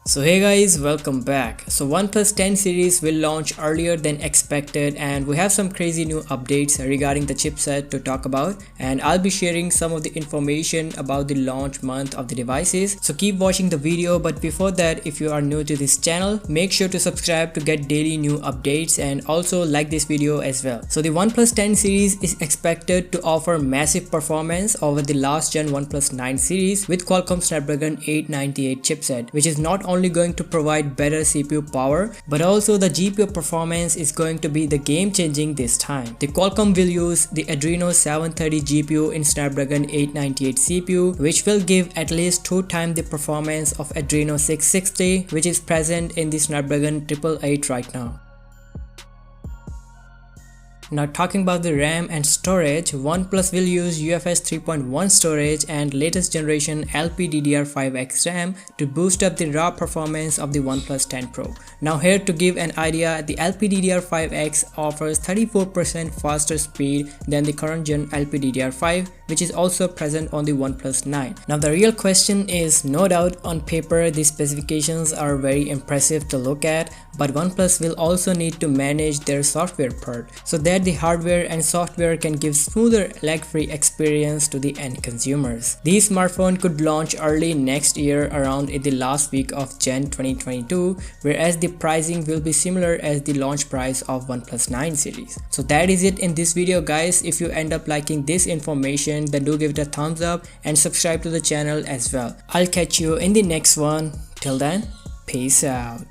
So hey guys, welcome back. So OnePlus 10 series will launch earlier than expected, and we have some crazy new updates regarding the chipset to talk about, and I'll be sharing some of the information about the launch month of the devices. So keep watching the video, but before that, if you are new to this channel, make sure to subscribe to get daily new updates and also like this video as well. So the OnePlus 10 series is expected to offer massive performance over the last gen OnePlus 9 series with Qualcomm Snapdragon 898 chipset, which is not only going to provide better CPU power, but also the GPU performance is going to be the game changing this time. The Qualcomm will use the Adreno 730 GPU in Snapdragon 898 CPU, which will give at least 2 times the performance of Adreno 660, which is present in the Snapdragon 888 right now. Now talking about the RAM and storage, OnePlus will use UFS 3.1 storage and latest generation LPDDR5X RAM to boost up the raw performance of the OnePlus 10 Pro. Now here to give an idea, the LPDDR5X offers 34% faster speed than the current gen LPDDR5, which is also present on the OnePlus 9. Now the real question is, no doubt on paper these specifications are very impressive to look at, but OnePlus will also need to manage their software part so that the hardware and software can give smoother lag-free experience to the end consumers. This smartphone could launch early next year around in the last week of Jan 2022, whereas the pricing will be similar as the launch price of OnePlus 9 series. So that is it in this video guys. If you end up liking this information, then do give it a thumbs up and subscribe to the channel as well. I'll catch you in the next one. Till then, peace out.